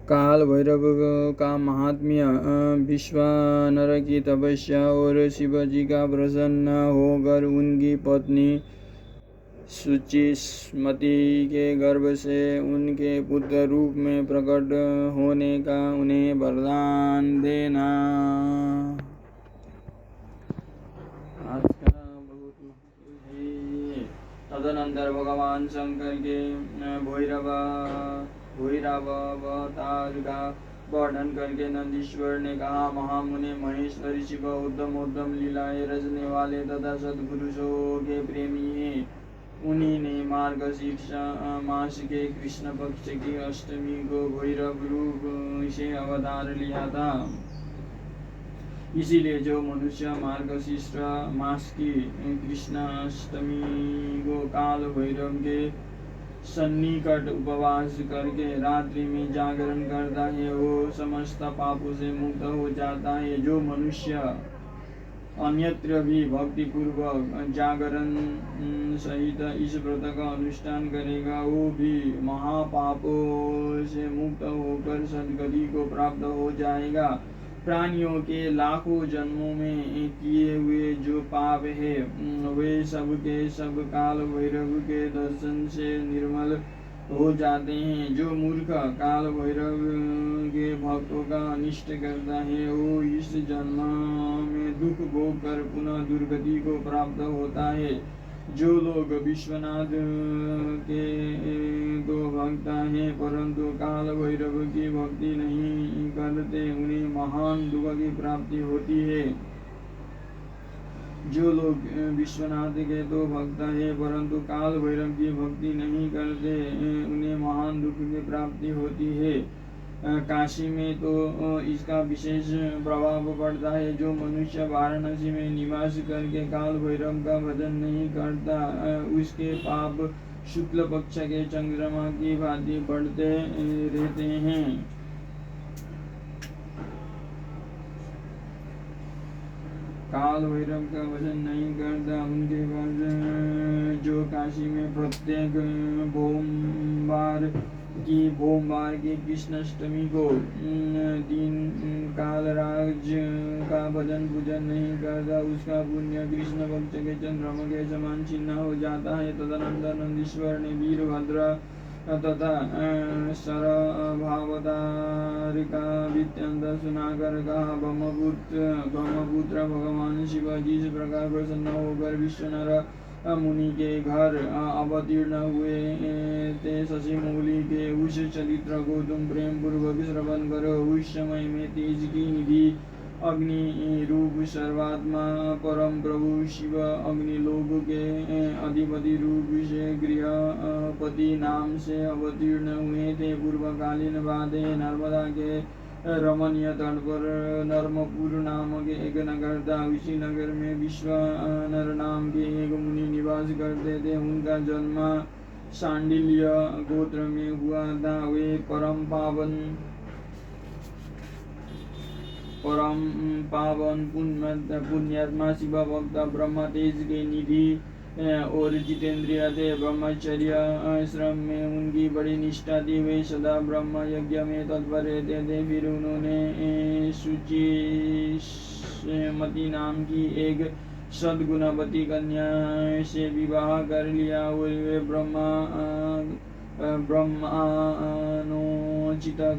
काल भैरव का महात्म्य। विश्वानर की तपस्या और शिव जी का प्रसन्न होकर उनकी पत्नी सुचिस्मति के गर्भ से उनके पुत्र रूप में प्रकट होने का उन्हें वरदान देना। आज का बहुत महत्व है। तदनंतर भगवान शंकर के भैरवावतार का वर्णन करके नंदीश्वर ने कहा, महामुनि महेश्वरी शिव उत्तम लीलाएं रचने वाले तथा सद्पुरुषों के प्रेमी हैं। उन्हीं ने मार्गशीर्ष मास के कृष्ण पक्ष की अष्टमी को भैरव रूप से अवतार लिया था। इसीलिए जो मनुष्य मार्गशीर्ष मास की कृष्ण अष्टमी को काल भैरव के सन्निकट उपवास करके रात्रि में जागरण करता है, वो समस्त पापों से मुक्त हो जाता है। जो मनुष्य अन्यत्र भी भक्ति पूर्वक जागरण सहित इस व्रत का अनुष्ठान करेगा, वो भी महापापों से मुक्त होकर सद्गति को प्राप्त हो जाएगा। प्राणियों के लाखों जन्मों में किए हुए जो पाप है वे सब के सब काल भैरव के दर्शन से निर्मल हो जाते हैं। जो मूर्ख काल भैरव के भक्तों का अनिष्ट करता है, वो इस जन्म में दुख भोग कर पुनः दुर्गति को प्राप्त होता है। जो लोग विश्वनाथ के तो भक्त हैं परंतु काल भैरव की भक्ति नहीं करते, उन्हें महान दुख की प्राप्ति होती है। जो लोग विश्वनाथ के तो भक्त है परंतु काल भैरव की भक्ति नहीं करते, उन्हें महान दुख की प्राप्ति होती है। काशी में तो इसका विशेष प्रभाव पड़ता है। जो मनुष्य वाराणसी में निवास करके काल भैरव का भजन नहीं करता, उसके पाप शुक्ल पक्ष के चंद्रमा की भांति बढ़ते रहते हैं। काल भैरव का भजन नहीं करता, उनके पास जो काशी में प्रत्येक भोमवार की कृष्णाष्टमी को दिन कालराज का भजन पूजन नहीं करता, उसका पुण्य कृष्ण पक्ष के चंद्रमा के समान छिन्न हो जाता है। तदनंतर नंदीश्वर ने वीरभद्र तथा सरभावतार का वृत्तांत सुनाकर कहा, ब्रह्मपुत्र भगवान शिव जिस प्रकार प्रसन्न होकर विश्वनर मुनि के घर अवतीर्ण हुए थे, शशिमौली के उस चरित्र को तुम प्रेम पूर्वक श्रवण करो। उस समय में तेज की निधि अग्नि रूप सर्वात्मा परम प्रभु शिव अग्निलोक के अधिपति रूप से गृहपति नाम से अवतीर्ण हुए थे। पूर्वकालीन बात है, नर्मदा के रमणीय तट पर नर्मपुर नामक एक नगर था। उसी नगर में विश्वानर नाम के एक मुनि निवास करते थे। उनका जन्म शांडिल्य गोत्र में हुआ था। वे परम पावन पुण्यात्मा शिव भक्त ब्रह्म तेज के निधि और जितेंद्रिय थे। ब्रह्मचर्य श्रम में उनकी बड़ी निष्ठा थी। वे सदा ब्रह्म यज्ञ में तत्पर रहते थे। फिर उन्होंने सुचिस्मति नाम की एक सद्गुणवती कन्या से विवाह कर लिया और वे ब्रह्मानोचित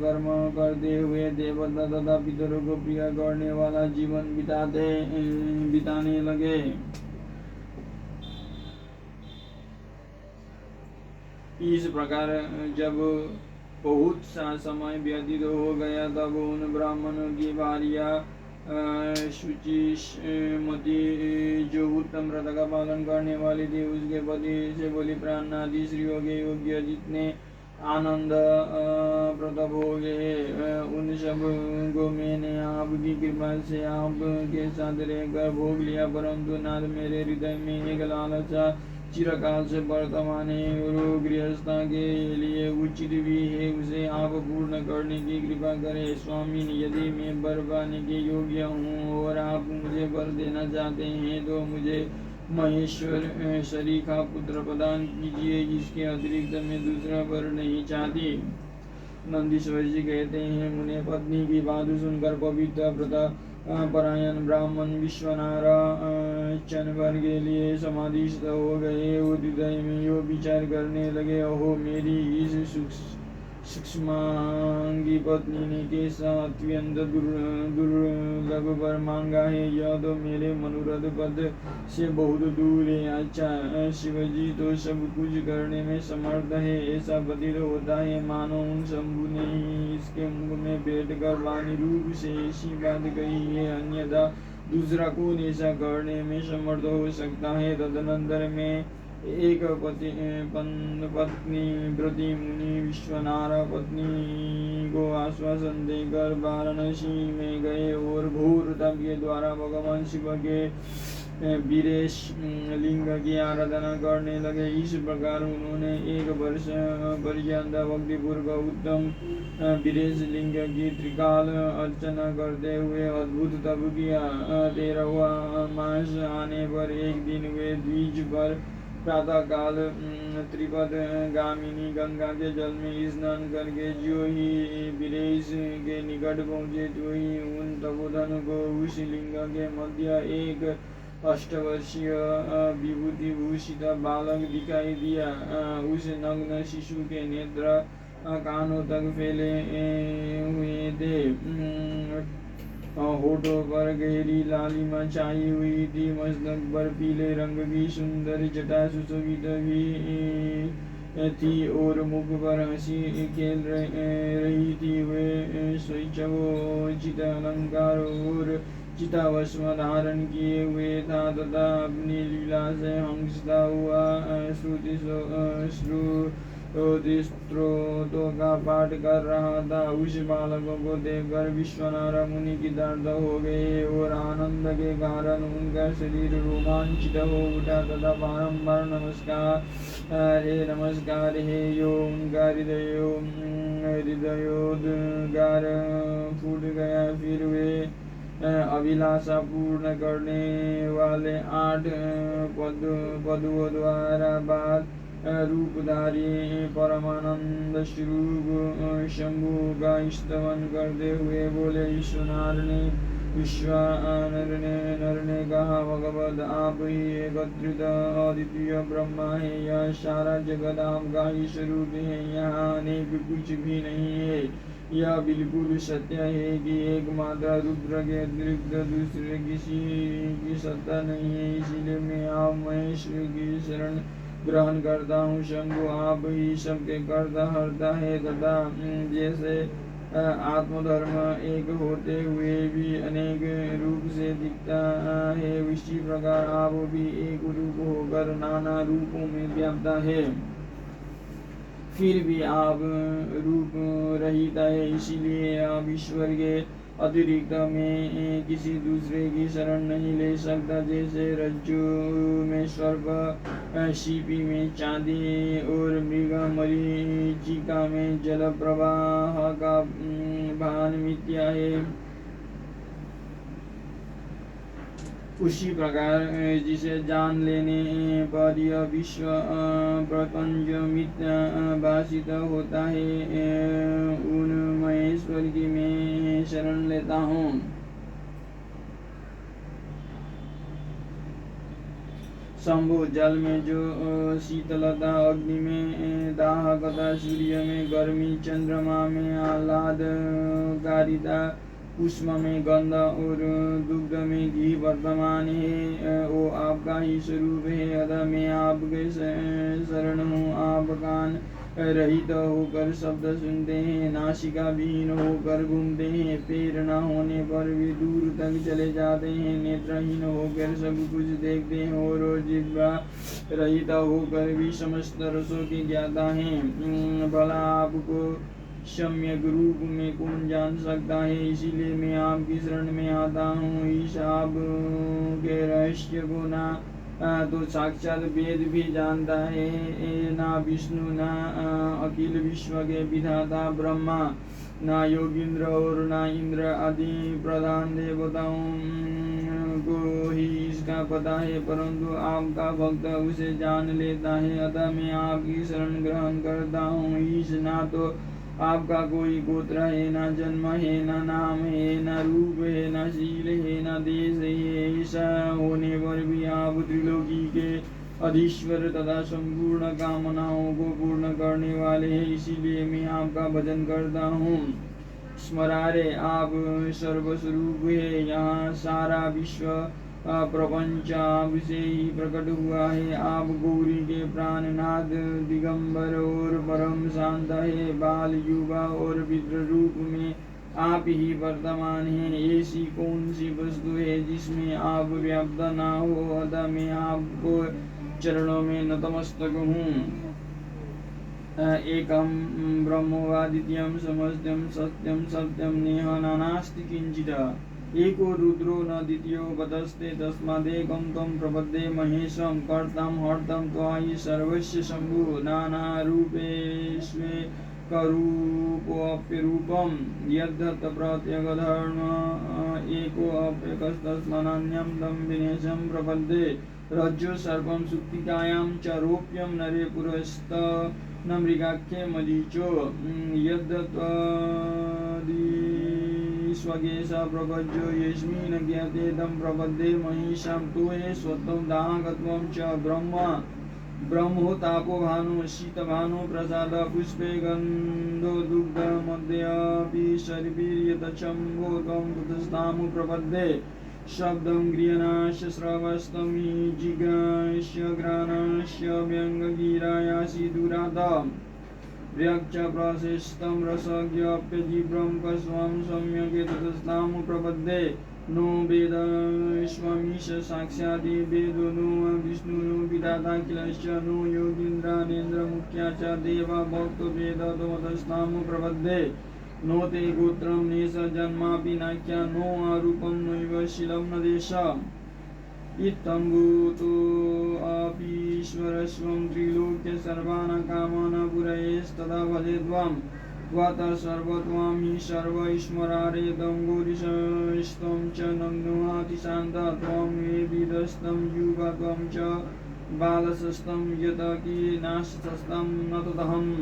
कर्म करते हुए देवता तथा पितरों को प्रिय करने वाला जीवन बिताने लगे। इस प्रकार जब बहुत सा समय व्यतीत हो गया, तब उन ब्राह्मणों की भार्या शुचिस्मति जो उत्तम व्रत का पालन करने वाली थी, उसके पति से बोली, प्राण आदि स्त्रियों के योग्य जितने आनंद प्रताप हो गए, उन सब को मैंने आपकी कृपा से आपके साथ रहकर भोग लिया, परंतु नाथ मेरे हृदय में एक लालसा चिरकाल से वर्तमान है और गृहस्था के लिए उचित भी है, उसे आप पूर्ण करने की कृपा करें। स्वामी, यदि मैं वर पाने के योग्य हूँ और आप मुझे वर देना चाहते हैं तो मुझे महेश्वर शरी का पुत्र प्रदान कीजिए। इसके अतिरिक्त मैं दूसरा वर नहीं चाहती। नंदीश्वर जी कहते हैं, मुने पत्नी की बात सुनकर पवित्र व्रत परायण ब्राह्मण विश्वनारायण वर के लिए समाधिस्थ हो गए। वो हृदय में यो विचार करने लगे, अहो मेरी इस सूक्ष्मांगी पत्नी ने कैसा अत्यंत दुर्लभ वर मांगा है, यह तो मेरे मनोरथ पद से बहुत दूर है। अच्छा, शिवजी तो सब कुछ करने में समर्थ है, ऐसा प्रतीत होता है मानो उन शंभु ने ही इसके मुख में बैठ कर वाणी रूप से ऐसी बात कही है, अन्यथा दूसरा कौन ऐसा करने में समर्थ हो सकता है। तदनंतर में एक पत्नी व्रती मुनि विश्वनारा पत्नी को आश्वासन देकर वाराणसी में गए और घोर तप के द्वारा भगवान शिव के वीरेश लिंग की आराधना करने लगे। इस प्रकार उन्होंने 1 वर्ष पर्यंत भक्तिपूर्वक उत्तम वीरेश लिंग की त्रिकाल अर्चना करते हुए अद्भुत तप किया। 13वां मास आने पर एक दिन वे द्विज पर प्रातः काल त्रिपद गामिनी गंगा के जल में स्नान करके जो ही वीरेश के निकट पहुँचे, तो ही उन तपोधन को उस लिंग के मध्य एक अष्टवर्षीय विभूति भूषित बालक दिखाई दिया। उस नग्न शिशु के नेत्र कानों तक फैले हुए थे, होठों पर गहरी लालिमा छाई हुई थी, मस्तक पर पीले रंग की सुंदर जटा सुशोभित भी थी और मुख पर हंसी खेल रही थी। वे स्वच्छोचित अलंकार और चिताभस्म धारण किए हुए था तथा अपनी लीला से हंसता हुआ स्त्रोतों का पाठ कर रहा था। उस बालकों को देखकर विश्वनारायण मुनि कृतार्थ हो गए और आनंद के कारण उनका शरीर रोमांचित हो उठा तथा बारंबार नमस्कार हे यो उनका हृदयोद्गार फूट गया। फिर वे अभिलाषा पूर्ण करने वाले 8 पदों द्वारा बात रूपधारी परमानंद स्वरूप शंभु का स्तवन करते हुए बोले, विश्वानर ने कहा, भगवत आप ही एकत्रित अद्वितीय ब्रह्मा है, यह सारा जगत आपका ही स्वरूप है, यहाँ अनेक कुछ भी नहीं है। यह बिल्कुल सत्य है कि एकमात्र रुद्र के अतिरिक्त दूसरे किसी की सत्ता नहीं है, इसीलिए मैं आप महेश्वर की शरण ग्रहण करता हूँ। शंभु आप ही सबके कर्ता हरता है तथा जैसे आत्मधर्म एक होते हुए भी अनेक रूप से दिखता है, उसी प्रकार आप भी एक रूप होकर नाना रूपों में व्याप्ता है, फिर भी आप रूप रहित है, इसीलिए आप ईश्वर के अतिरिक्त में किसी दूसरे की शरण नहीं ले सकता। जैसे रज्जु में सर्प, सीपी में चांदी और मृग मरीचिका में जल प्रवाह का भान मिथ्या है, उसी प्रकार जिसे जान लेने पर यह विश्व प्रपंच मिथ्या भाषित होता है, उन महेश्वर की मैं शरण लेता हूँ। शंभु जल में जो शीतलता, अग्नि में दाहकता, सूर्य में गर्मी, चंद्रमा में आह्लादकारिता, पुष्प में गंध और दुग्ध में घी वर्तमान है, वो आपका ही स्वरूप है। अतः मैं आपके शरण हूँ। आप कान रहित होकर शब्द सुनते हैं, नासिका विहीन होकर घूमते हैं, पैर न होने पर भी दूर तक चले जाते हैं, नेत्रहीन होकर सब कुछ देखते हैं और जिह्वा रहित होकर भी समस्त रसों के ज्ञाता हैं। भला आपको सम्यक रूप में कौन जान सकता है, इसीलिए मैं आपकी शरण में आता हूँ। इस आप के रहस्य को ना तो साक्षात वेद भी जानता है, ना विष्णु, ना अखिल विश्व के विधाता ब्रह्मा, ना योगींद्र और ना इंद्र आदि प्रधान देवताओं को ही इसका पता है, परंतु आपका भक्त उसे जान लेता है। अतः मैं आपकी शरण ग्रहण करता हूँ। ईश ना तो आपका कोई गोत्र है, न जन्म है, न नाम है, न रूप है, न शील है, न देश है। ऐसा होने पर भी आप त्रिलोकी के अधीश्वर तथा संपूर्ण कामनाओं को पूर्ण करने वाले हैं, इसीलिए मैं आपका भजन करता हूँ। स्मरारे, आप सर्वस्वरूप है। यहाँ सारा विश्व प्रपंच आपसे ही प्रकट हुआ है। आप गौरी के प्राणनाथ, दिगंबर और परम शांत है। बाल, युवा और विद्र रूप में आप ही वर्तमान हैं। ऐसी कौन सी वस्तु है जिसमें आप व्याप्त ना हो? अतः मैं आपको चरणों में नतमस्तक हूँ। एकम ब्रह्मोवादित्यम समस्तम सत्यम सत्यम नेह नानास्ति किंचित। एको रुद्रो न द्वितीयो पतस्ते तस्मादेकं त्वं प्रपद्ये महेशं। कर्तं हर्तं त्वायि सर्वस्य शम्भु नानारूपेष्वेकरूपोऽप्यरूपं। यद्धत प्रत्यगधर्म एकोऽप्यकस्तस्मान्यं तं विनेशं प्रपद्ये। रज्जु सर्पं सुप्तिकायां च रोप्यं नरे पुरस्त न मृगाख्ये मरीचो। यद्दत्त्वादिस्वगेशा प्रपज्यो यस्मिन् ज्ञाते तं प्रपद्ये महीषां। तो ये स्वत्वं दाहकत्वं च ब्रह्मोतापो भानु शीतभानु प्रसाद पुष्पे गन्धो दुग्ध मध्यपि शर्वीर्यतच्छम्भो त्वं कुतस्तामु प्रपद्ये। शब्दं गृह्णास्य श्रवस्तं हि जिज्ञास्य घ्राणस्य व्यङ्गगिरायासि दूरात्। व्यक्च प्रशस्तं रसज्ञप्यजिह्वं कस्वं सम्यगेततस्तामु प्रपद्ये। नो वेदस्वमीश साक्षादि वेदो नो विष्णुः विधाता किलश्च। नो योगीन्द्रानेन्द्रमुख्या च देवा भक्तो वेद त्वमतस्तामु प्रपद्ये। नो ते गोत्रं नेश जन्मापि नाख्या। नो रूपं नैव शीलं न देश। इत्थं भूतोऽपीश्वरस्वं त्रिलोक्य सर्वान् कामान् पुरयेस्तदा भजे त्वं। त्वतः सर्वत्वं हि सर्व ईश्वरारे दङ्गोरिशस्त्वं च नग्नोऽतिशान्त। त्वं वेदिदस्तं युवा त्वं च बालशस्तं यत कीनाशस्तं न तदहम्।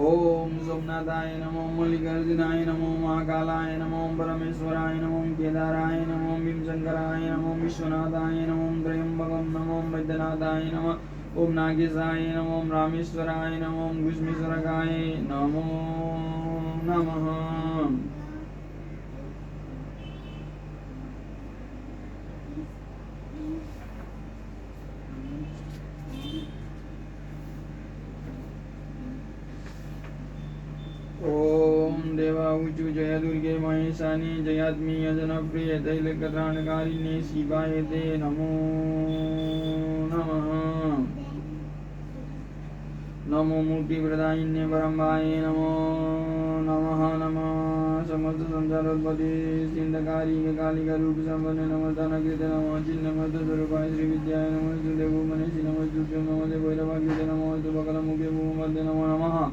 ओम सोमनाथाय नमो, मल्लिकार्जुनाय नमो, महाकालाय नमो, परमेश्वराय नमो, केदाराय नमो, भीमशंकराय नमो, विश्वनाथाय नमो, त्र्यंबकं नमो, वैद्यनाथाय नमः। ओम नागेशाय नमो, रामेश्वराय नमो, घुष्मेश्वराय नमो नमः। ओम देवाऊचु जय दुर्गे महेशानी जयात्मीय जनप्रिय तैलकत्राणकारिणे शिवाय ते नमो नमः। नमो मुक्तिप्रदायिन्ये परम्बाय नमो नमः। नमः समस्त संसारोत्पत्ति सिन्धकारी कालिका रूप संपन्न नमस्तनकृते नमः। चिन्नमस्त स्वरूपाय श्री विद्याय नमस्तुते भूमनेशि नमस्तुभ्यं। नमस्ते भैरवाकृते नमोऽस्तु बकलमुखे भूममध्ये नमो नमः।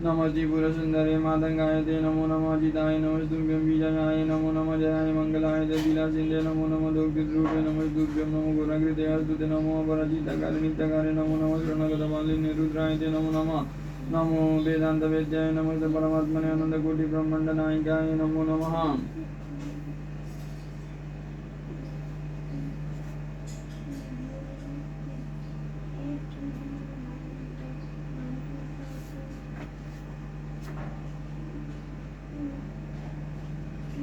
नमस्ते पुरसुन्दरे मातङ्गाय ते नमो नमः। जिताय नमस्तुभ्यं। विजयाय नमो नमः। जयाय मङ्गलाय ते विलासिन्दे नमो नमः। दुर्गद्रूपे नमस्तुभ्यं। नमो गुणाकृते अस्तुते नमो अपराजिताकारे नित्यकारे नमो नमः। शरणगतपालिने रुद्राय ते नमो नमः। नमो वेदान्तवेद्याय नमस्ते परमात्मने अनन्तकोटिब्रह्माण्डनायकाय नमो नमः।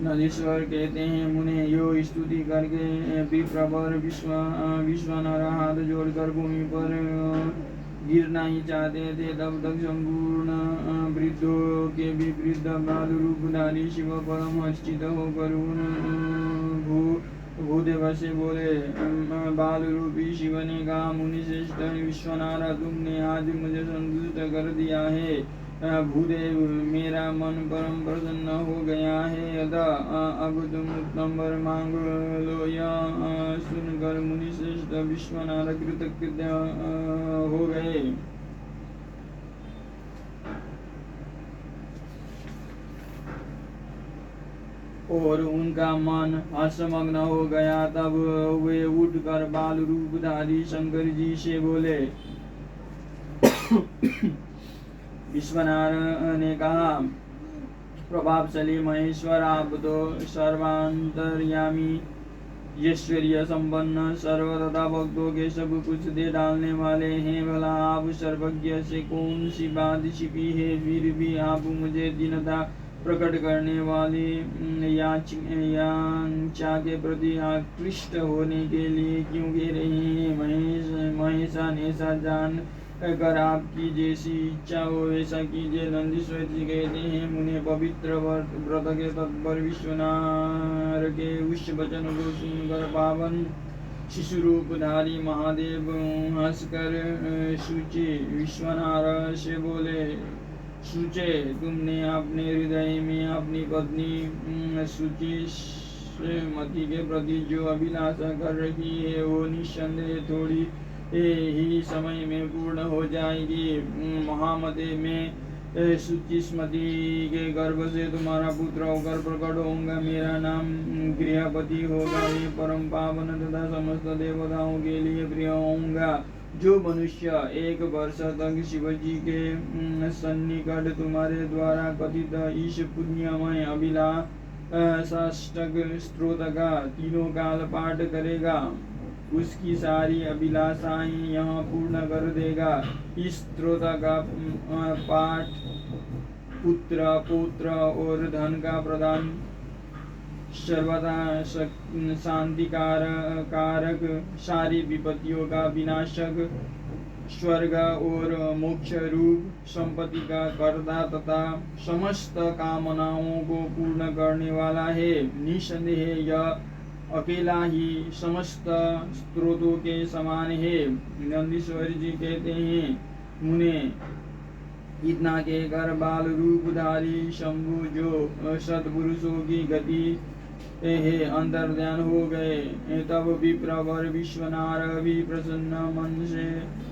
नदीश्वर कहते हैं, मुने यो स्तुति करके विप्रवर विश्वानर हाथ जोड़कर भूमि पर गिरना ही चाहते थे, तब तक संपूर्ण वृद्धों के भी वृद्ध बाल रूपधारी शिव परम हर्षित होकर उन भूदेव से बोले। बाल रूपी शिव ने कहा, मुनि श्रेष्ठ विश्वनाथ, तुमने आज मुझे संतुष्ट कर दिया है। भूदेव, मेरा मन परम प्रसन्न हो गया है। अब तुम उत्तम वर मांग लो। यह सुनकर मुनि श्रेष्ठ विश्वनाथ कृतकृत्य हो गए। और उनका मन हर्षमग्न हो गया। तब वे उठकर बाल रूपधारी शंकर जी से बोले। विश्वनाथ ने कहा, प्रभावशाली महेश्वर, आप तो सर्वांतर्यामी, ऐश्वर्य संपन्न, सर्व तथा भक्तों के सब कुछ दे डालने वाले हैं। भला आप सर्वज्ञ से कौन सी बात छिपी है? फिर भी आप मुझे दीनता प्रकट करने वाले याचा के प्रति आकृष्ट होने के लिए क्यों कह रहे हैं? महेशान, ऐसा जान कर आपकी जैसी इच्छा हो वैसा कीजिए। नंदीश्वर जी कहते हैं, मुने पवित्र व्रत के तत्पर विश्वनाथ के उस वचन को सुनकर पावन शिशु रूपधारी महादेव हंसकर सूचे। विश्वनाथ से बोले, सूचे, तुमने अपने हृदय में अपनी पत्नी सुचिमती के प्रति जो अभिलाषा कर रखी है वो निस्संदेह थोड़ी ही समय में पूर्ण हो जाएगी। महामते में सुचिस्मती के गर्भ से तुम्हारा पुत्र होकर प्रकट होगा। मेरा नाम गृहपति होगा। ये परम पावन तथा समस्त देवताओं के लिए प्रिय होगा। जो मनुष्य 1 वर्ष तक शिवजी के सन्निकट तुम्हारे द्वारा कथित इस पुण्यमय अभिलाषाष्टक स्तोत्र का तीनों काल पाठ करेगा, उसकी सारी अभिलाषाएं यहाँ पूर्ण कर देगा। इस स्तोत्र का पाठ पुत्र, पौत्र और धन का प्रदान, सर्वदा शांति कारक, सारी विपत्तियों का विनाशक, स्वर्ग और मोक्ष रूप संपत्ति का कर्ता तथा समस्त कामनाओं को पूर्ण करने वाला है। निसंदेह यह अकेला ही समस्त स्त्रोतों के समान है। नंदीश्वर जी कहते हैं, मुने इतना कहकर बाल रूपधारी शंभु जो सत्पुरुषों की गति है अंतर्ध्यान हो गए। तब विप्रवर विश्वनाथ भी प्रसन्न मन से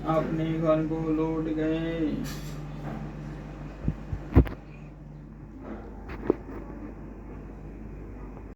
अपने घर को लौट गए।